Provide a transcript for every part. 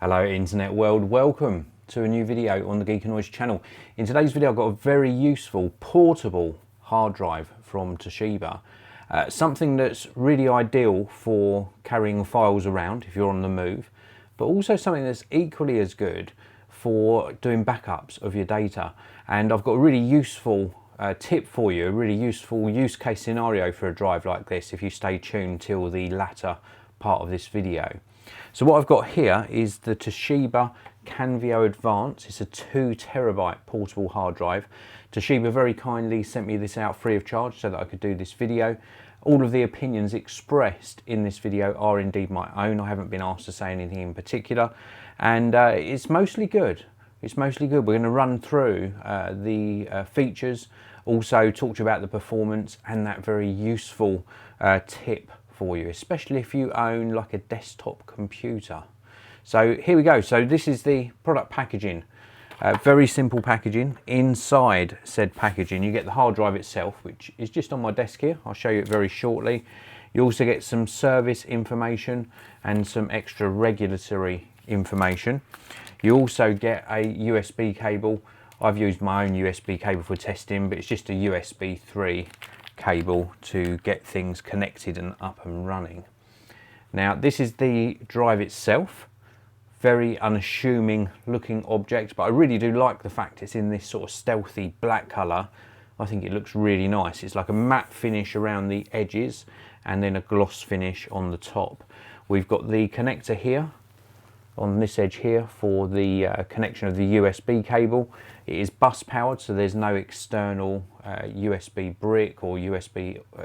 Hello internet world, welcome to a new video on the Geekanoids channel. In today's video I've got a very useful portable hard drive from Toshiba. Something that's really ideal for carrying files around if you're on the move, but also something that's equally as good for doing backups of your data. And I've got a really useful tip for you, a really useful use case scenario for a drive like this if you stay tuned till the latter part of this video. So what I've got here is the Toshiba Canvio Advance. It's a 2 terabyte portable hard drive. Toshiba very kindly sent me this out free of charge so that I could do this video. All of the opinions expressed in this video are indeed my own. I haven't been asked to say anything in particular, and it's mostly good. It's mostly good. We're going to run through the features, also talk to you about the performance and that very useful tip for you, especially if you own like a desktop computer. So here we go. So this is the product packaging. Very simple packaging. Inside said packaging you get the hard drive itself, which is just on my desk here. I'll show you it very shortly. You also get some service information and some extra regulatory information. You also get a USB cable. I've used my own USB cable for testing, but it's just a USB 3 cable to get things connected and up and running. Now this is the drive itself. Very unassuming looking object, but I really do like the fact it's in this sort of stealthy black colour. I think it looks really nice. It's like a matte finish around the edges and then a gloss finish on the top. We've got the connector here on this edge here for the connection of the USB cable. It is bus powered, so there's no external USB brick or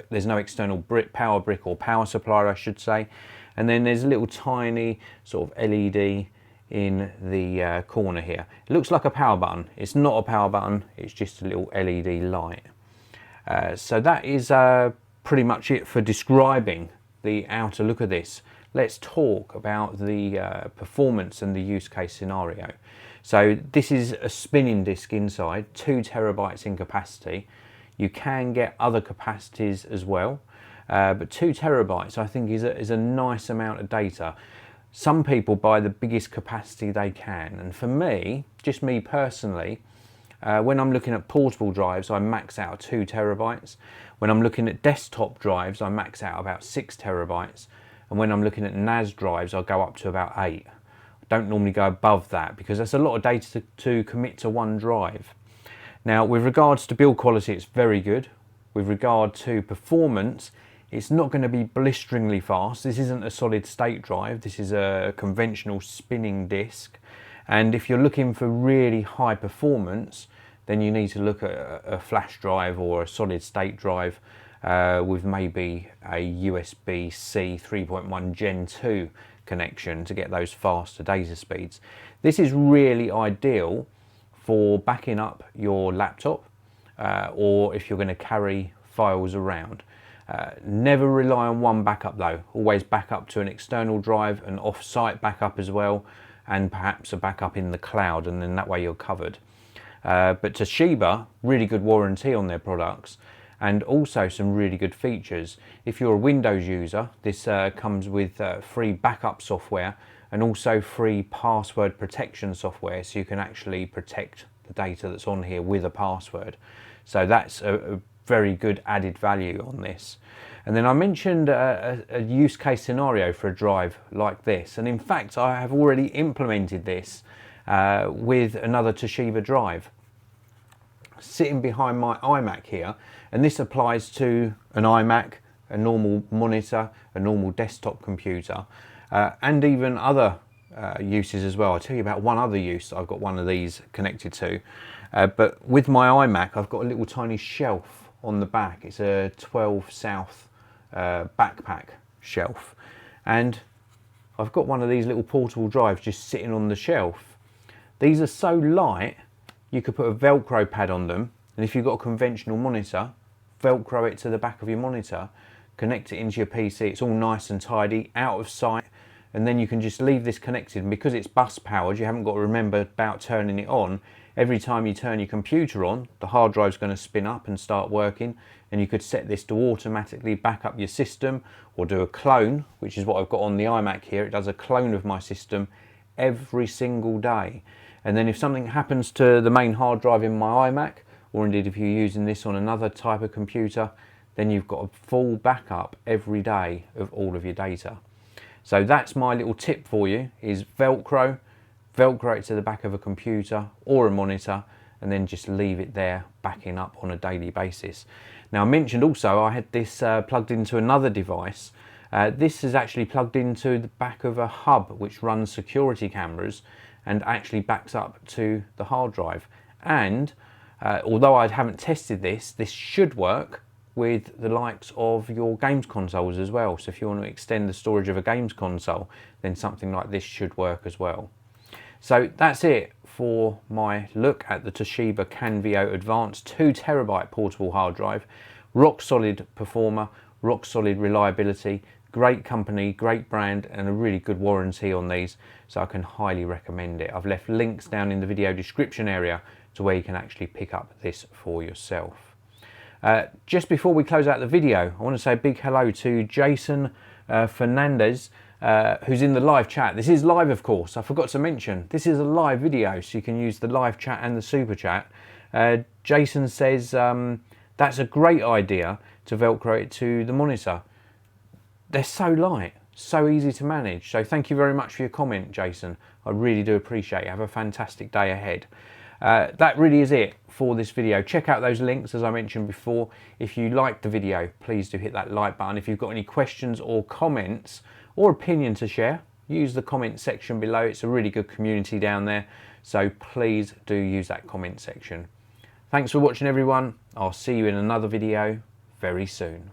there's no external power brick or power supply, I should say. And then there's a little tiny sort of LED in the corner here. It looks like a power button. It's not a power button, it's just a little LED light. So that is pretty much it for describing the outer look of this. Let's talk about the performance and the use case scenario. So this is a spinning disk inside, 2 terabytes in capacity. You can get other capacities as well, but 2 terabytes I think is a nice amount of data. Some people buy the biggest capacity they can, and for me, just me personally, when I'm looking at portable drives, I max out 2 terabytes. When I'm looking at desktop drives, I max out about 6 terabytes. And when I'm looking at NAS drives, I'll go up to about 8. I don't normally go above that because that's a lot of data to commit to one drive. Now, with regards to build quality, it's very good. With regard to performance, it's not going to be blisteringly fast. This isn't a solid state drive. This is a conventional spinning disk. And if you're looking for really high performance, then you need to look at a flash drive or a solid state drive with maybe a USB-C 3.1 Gen 2 connection to get those faster data speeds. This is really ideal for backing up your laptop or if you're going to carry files around. Never rely on one backup though. Always back up to an external drive, an off-site backup as well, and perhaps a backup in the cloud, and then that way you're covered. But Toshiba, really good warranty on their products, and also some really good features. If you're a Windows user, this comes with free backup software and also free password protection software, so you can actually protect the data that's on here with a password. So that's a very good added value on this. And then I mentioned a use case scenario for a drive like this, and in fact I have already implemented this with another Toshiba drive sitting behind my iMac here, and this applies to an iMac, a normal monitor, a normal desktop computer, and even other uses as well. I'll tell you about one other use that I've got one of these connected to. But with my iMac, I've got a little tiny shelf on the back. It's a 12 South backpack shelf, and I've got one of these little portable drives just sitting on the shelf. These are so light, you could put a Velcro pad on them, and if you've got a conventional monitor, Velcro it to the back of your monitor, connect it into your PC. It's all nice and tidy, out of sight, and then you can just leave this connected. And because it's bus powered, you haven't got to remember about turning it on. Every time you turn your computer on, the hard drive's going to spin up and start working, and you could set this to automatically back up your system or do a clone, which is what I've got on the iMac here. It does a clone of my system every single day. And then if something happens to the main hard drive in my iMac, or indeed if you're using this on another type of computer, then you've got a full backup every day of all of your data. So that's my little tip for you, is Velcro it to the back of a computer or a monitor, and then just leave it there backing up on a daily basis. Now, I mentioned also I had this plugged into another device. This is actually plugged into the back of a hub which runs security cameras and actually backs up to the hard drive. And although I haven't tested this, this should work with the likes of your games consoles as well. So if you want to extend the storage of a games console, then something like this should work as well. So that's it for my look at the Toshiba Canvio Advanced 2TB portable hard drive. Rock solid performer, rock solid reliability, great company, great brand, and a really good warranty on these, so I can highly recommend it. I've left links down in the video description area to where you can actually pick up this for yourself. Just before we close out the video, I want to say a big hello to Jason Fernandez, who's in the live chat. This is live, of course. I forgot to mention, this is a live video, so you can use the live chat and the super chat. Jason says, that's a great idea to Velcro it to the monitor. They're so light, so easy to manage. So thank you very much for your comment, Jason. I really do appreciate it. Have a fantastic day ahead. That really is it for this video. Check out those links as I mentioned before. If you liked the video, please do hit that like button. If you've got any questions or comments or opinion to share, use the comment section below. It's a really good community down there, so please do use that comment section. Thanks for watching, everyone. I'll see you in another video very soon.